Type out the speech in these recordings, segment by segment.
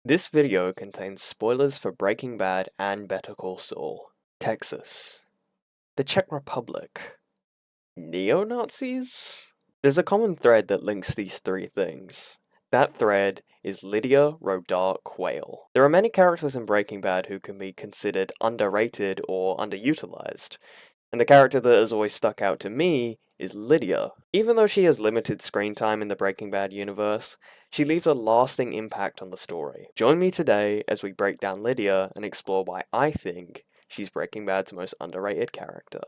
This video contains spoilers for Breaking Bad and Better Call Saul. Texas. The Czech Republic. Neo-Nazis? There's a common thread that links these three things. That thread is Lydia Rodart Quayle. There are many characters in Breaking Bad who can be considered underrated or underutilized, and the character that has always stuck out to me is Lydia. Even though she has limited screen time in the Breaking Bad universe, she leaves a lasting impact on the story. Join me today as we break down Lydia and explore why I think she's Breaking Bad's most underrated character.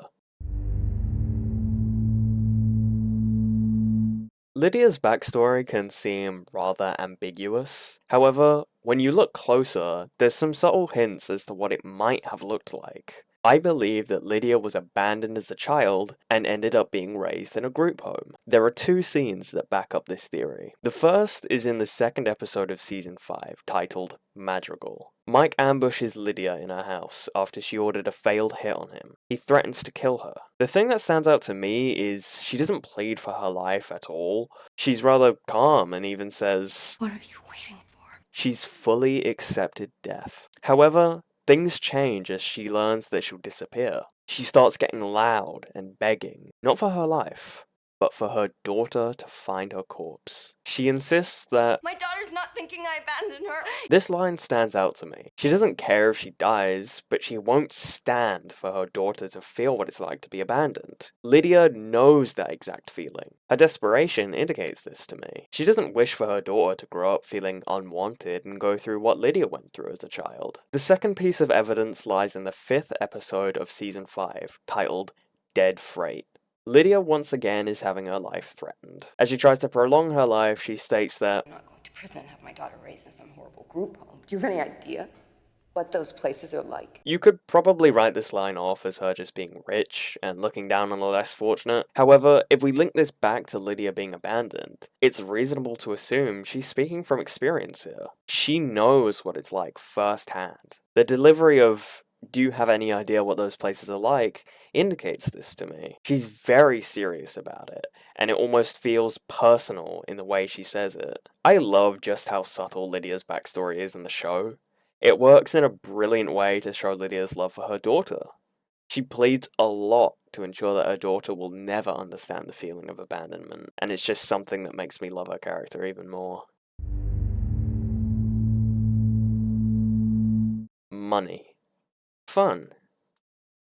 Lydia's backstory can seem rather ambiguous. However, when you look closer, there's some subtle hints as to what it might have looked like. I believe that Lydia was abandoned as a child and ended up being raised in a group home. There are two scenes that back up this theory. The first is in the second episode of season 5, titled Madrigal. Mike ambushes Lydia in her house after she ordered a failed hit on him. He threatens to kill her. The thing that stands out to me is she doesn't plead for her life at all. She's rather calm and even says, "What are you waiting for?" She's fully accepted death. However, things change as she learns that she'll disappear. She starts getting loud and begging, not for her life, but for her daughter to find her corpse. She insists that My daughter's not thinking I abandoned her. this line stands out to me. She doesn't care if she dies, but she won't stand for her daughter to feel what it's like to be abandoned. Lydia knows that exact feeling. Her desperation indicates this to me. She doesn't wish for her daughter to grow up feeling unwanted and go through what Lydia went through as a child. The second piece of evidence lies in the 5th episode of season 5, titled Dead Freight. Lydia once again is having her life threatened. As she tries to prolong her life, she states that, I'm not going to prison and have my daughter raised in some horrible group home. Do you have any idea what those places are like? you could probably write this line off as her just being rich and looking down on the less fortunate. However, if we link this back to Lydia being abandoned, it's reasonable to assume she's speaking from experience here. She knows what it's like firsthand. The delivery of, "Do you have any idea what those places are like?" indicates this to me. She's very serious about it, and it almost feels personal in the way she says it. I love just how subtle Lydia's backstory is in the show. It works in a brilliant way to show Lydia's love for her daughter. She pleads a lot to ensure that her daughter will never understand the feeling of abandonment, and it's just something that makes me love her character even more. Money. Fun.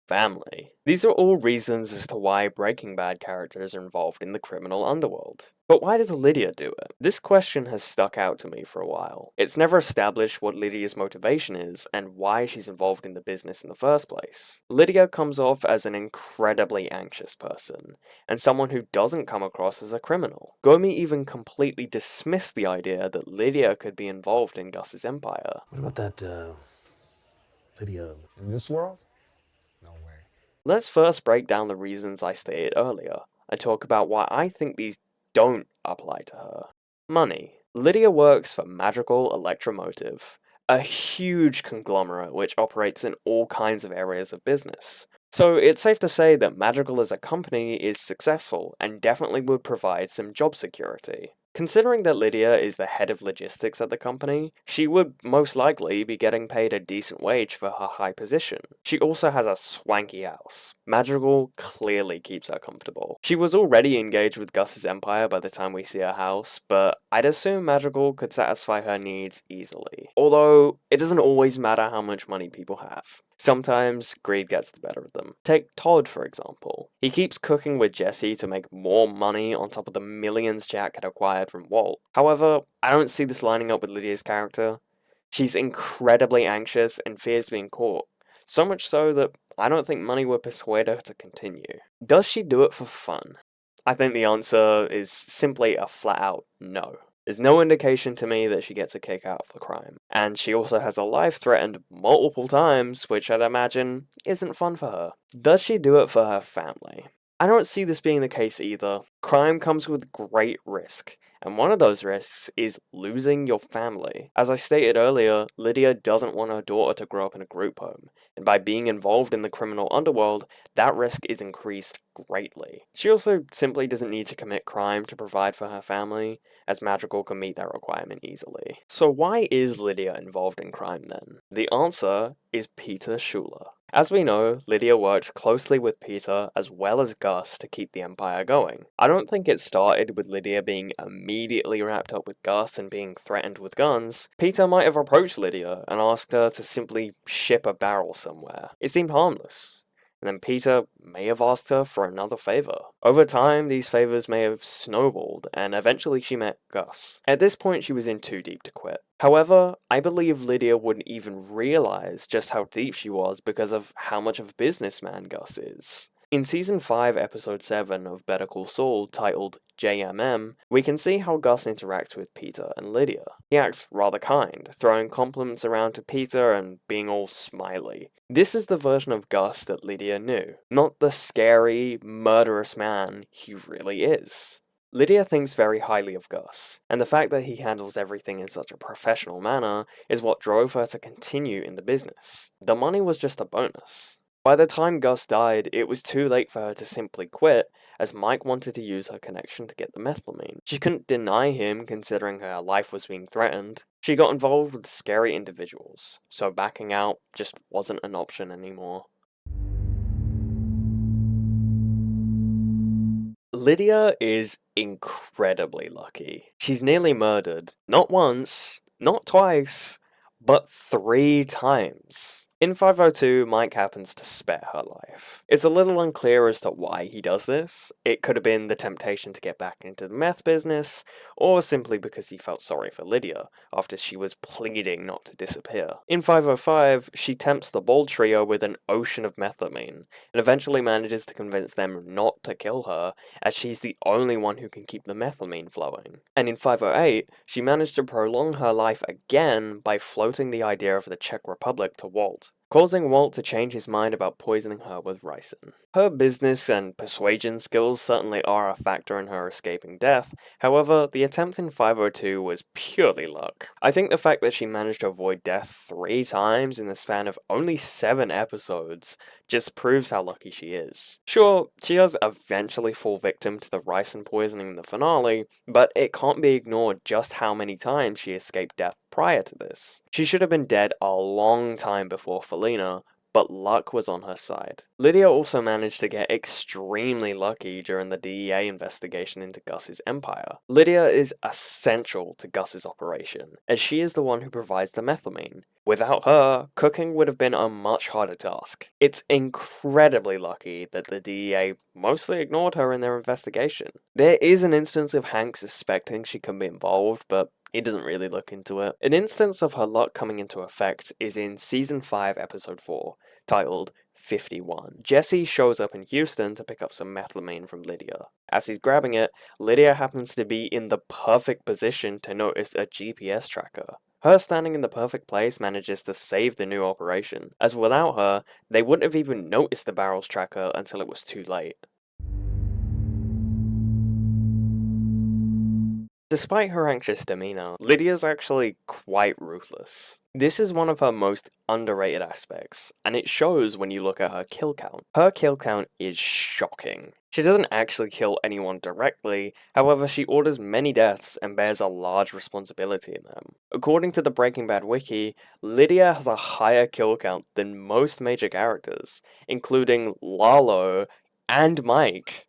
Family. These are all reasons as to why Breaking Bad characters are involved in the criminal underworld. But why does Lydia do it? This question has stuck out to me for a while. It's never established what Lydia's motivation is and why she's involved in the business in the first place. Lydia comes off as an incredibly anxious person, and someone who doesn't come across as a criminal. Gomi even completely dismissed the idea that Lydia could be involved in Gus's empire. What about that, Lydia? In this world? No way. Let's first break down the reasons I stated earlier. I talk about why I think these don't apply to her. Money. Lydia works for Madrigal Electromotive, a huge conglomerate which operates in all kinds of areas of business. So it's safe to say that Madrigal as a company is successful and definitely would provide some job security. Considering that Lydia is the head of logistics at the company, she would most likely be getting paid a decent wage for her high position. She also has a swanky house. Madrigal clearly keeps her comfortable. She was already engaged with Gus's empire by the time we see her house, but I'd assume Madrigal could satisfy her needs easily. Although, it doesn't always matter how much money people have. Sometimes greed gets the better of them. Take Todd, for example. He keeps cooking with Jesse to make more money on top of the millions Jack had acquired from Walt. However, I don't see this lining up with Lydia's character. She's incredibly anxious and fears being caught. So much so that I don't think money would persuade her to continue. Does she do it for fun? I think the answer is simply a flat-out no. There's no indication to me that she gets a kick out of the crime. And she also has her life threatened multiple times, which I'd imagine isn't fun for her. Does she do it for her family? I don't see this being the case either. Crime comes with great risk, and one of those risks is losing your family. As I stated earlier, Lydia doesn't want her daughter to grow up in a group home, and by being involved in the criminal underworld, that risk is increased greatly. She also simply doesn't need to commit crime to provide for her family, as Madrigal can meet that requirement easily. So why is Lydia involved in crime then? The answer is Peter Schuler. As we know, Lydia worked closely with Peter as well as Gus to keep the Empire going. I don't think it started with Lydia being immediately wrapped up with Gus and being threatened with guns. Peter might have approached Lydia and asked her to simply ship a barrel somewhere. It seemed harmless. And then Peter may have asked her for another favor. Over time, these favors may have snowballed, and eventually she met Gus. At this point, she was in too deep to quit. However, I believe Lydia wouldn't even realize just how deep she was because of how much of a businessman Gus is. In Season 5, Episode 7 of Better Call Saul, titled JMM, we can see how Gus interacts with Peter and Lydia. He acts rather kind, throwing compliments around to Peter and being all smiley. This is the version of Gus that Lydia knew, not the scary, murderous man he really is. Lydia thinks very highly of Gus, and the fact that he handles everything in such a professional manner is what drove her to continue in the business. The money was just a bonus. By the time Gus died, it was too late for her to simply quit, as Mike wanted to use her connection to get the methylamine. She couldn't deny him, considering her life was being threatened. She got involved with scary individuals, so backing out just wasn't an option anymore. Lydia is incredibly lucky. She's nearly murdered, not once, not twice, but 3 times. In 502, Mike happens to spare her life. It's a little unclear as to why he does this. It could have been the temptation to get back into the meth business, or simply because he felt sorry for Lydia, after she was pleading not to disappear. In 505, she tempts the Bold Trio with an ocean of methylamine, and eventually manages to convince them not to kill her, as she's the only one who can keep the methylamine flowing. And in 508, she managed to prolong her life again by floating the idea of the Czech Republic to Walt, causing Walt to change his mind about poisoning her with ricin. Her business and persuasion skills certainly are a factor in her escaping death, however, the attempt in 502 was purely luck. I think the fact that she managed to avoid death 3 times in the span of only 7 episodes just proves how lucky she is. Sure, she does eventually fall victim to the ricin poisoning in the finale, but it can't be ignored just how many times she escaped death prior to this. She should have been dead a long time before Felina, but luck was on her side. Lydia also managed to get extremely lucky during the DEA investigation into Gus's empire. Lydia is essential to Gus's operation, as she is the one who provides the methylamine. Without her, cooking would have been a much harder task. It's incredibly lucky that the DEA mostly ignored her in their investigation. There is an instance of Hank suspecting she could be involved, but he doesn't really look into it. An instance of her luck coming into effect is in Season 5, Episode 4, titled 51. Jesse shows up in Houston to pick up some methylamine from Lydia. As he's grabbing it, Lydia happens to be in the perfect position to notice a GPS tracker. Her standing in the perfect place manages to save the new operation, as without her, they wouldn't have even noticed the barrel's tracker until it was too late. Despite her anxious demeanor, Lydia's actually quite ruthless. This is one of her most underrated aspects, and it shows when you look at her kill count. Her kill count is shocking. She doesn't actually kill anyone directly, however she orders many deaths and bears a large responsibility in them. According to the Breaking Bad wiki, Lydia has a higher kill count than most major characters, including Lalo and Mike.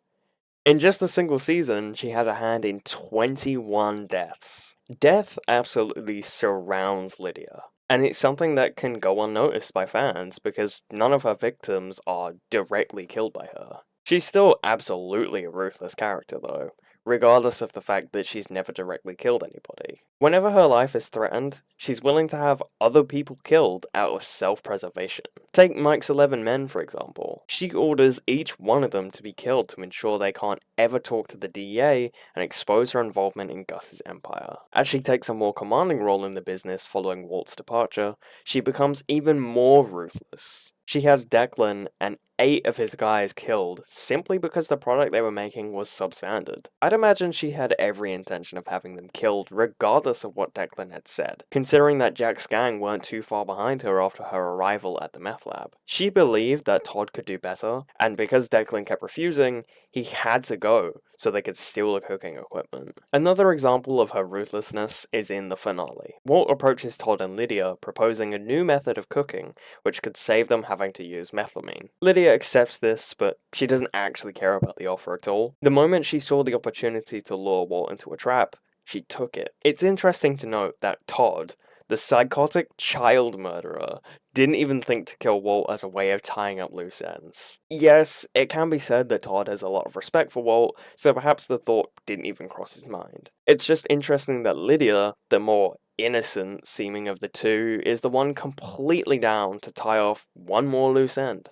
In just a single season, she has a hand in 21 deaths. Death absolutely surrounds Lydia, and it's something that can go unnoticed by fans because none of her victims are directly killed by her. She's still absolutely a ruthless character though, regardless of the fact that she's never directly killed anybody. Whenever her life is threatened, she's willing to have other people killed out of self-preservation. Take Mike's 11 men, for example. She orders each one of them to be killed to ensure they can't ever talk to the DEA and expose her involvement in Gus's empire. As she takes a more commanding role in the business following Walt's departure, she becomes even more ruthless. She has Declan and 8 of his guys killed simply because the product they were making was substandard. I'd imagine she had every intention of having them killed regardless of what Declan had said, considering that Jack's gang weren't too far behind her after her arrival at the meth lab. She believed that Todd could do better, and because Declan kept refusing, he had to go so they could steal the cooking equipment. Another example of her ruthlessness is in the finale. Walt approaches Todd and Lydia, proposing a new method of cooking which could save them having to use methylamine. Lydia accepts this, but she doesn't actually care about the offer at all. The moment she saw the opportunity to lure Walt into a trap, she took it. It's interesting to note that Todd, the psychotic child murderer, didn't even think to kill Walt as a way of tying up loose ends. Yes, it can be said that Todd has a lot of respect for Walt, so perhaps the thought didn't even cross his mind. It's just interesting that Lydia, the more innocent seeming of the two, is the one completely down to tie off one more loose end.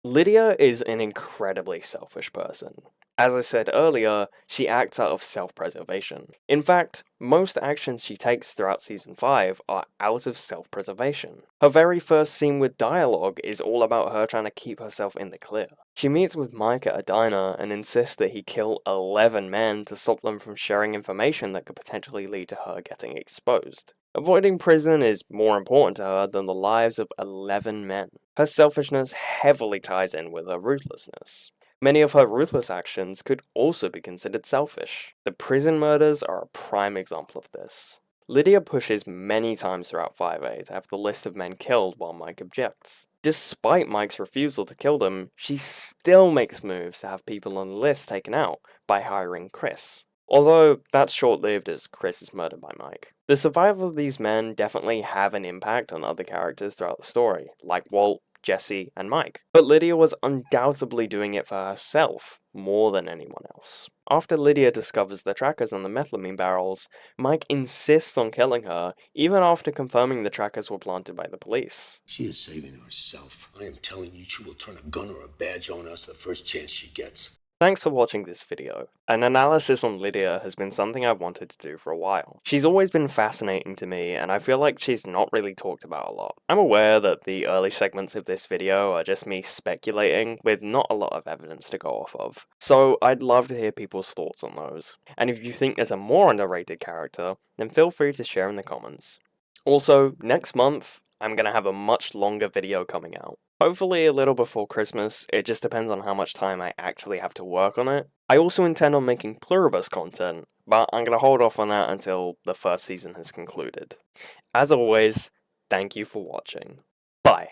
Lydia is an incredibly selfish person. As I said earlier, she acts out of self-preservation. In fact, most actions she takes throughout Season 5 are out of self-preservation. Her very first scene with dialogue is all about her trying to keep herself in the clear. She meets with Mike at a diner and insists that he kill 11 men to stop them from sharing information that could potentially lead to her getting exposed. Avoiding prison is more important to her than the lives of 11 men. Her selfishness heavily ties in with her ruthlessness. Many of her ruthless actions could also be considered selfish. The prison murders are a prime example of this. Lydia pushes many times throughout 5A to have the list of men killed while Mike objects. Despite Mike's refusal to kill them, she still makes moves to have people on the list taken out by hiring Chris. Although that's short-lived as Chris is murdered by Mike. The survival of these men definitely have an impact on other characters throughout the story, like Walt, Jesse, and Mike. But Lydia was undoubtedly doing it for herself, more than anyone else. After Lydia discovers the trackers on the methylamine barrels, Mike insists on killing her, even after confirming the trackers were planted by the police. She is saving herself. I am telling you, she will turn a gun or a badge on us the first chance she gets. Thanks for watching this video. An analysis on Lydia has been something I've wanted to do for a while. She's always been fascinating to me, and I feel like she's not really talked about a lot. I'm aware that the early segments of this video are just me speculating, with not a lot of evidence to go off of. So I'd love to hear people's thoughts on those. And if you think there's a more underrated character, then feel free to share in the comments. Also, next month, I'm going to have a much longer video coming out. Hopefully a little before Christmas, it just depends on how much time I actually have to work on it. I also intend on making Pluribus content, but I'm going to hold off on that until the first season has concluded. As always, thank you for watching. Bye.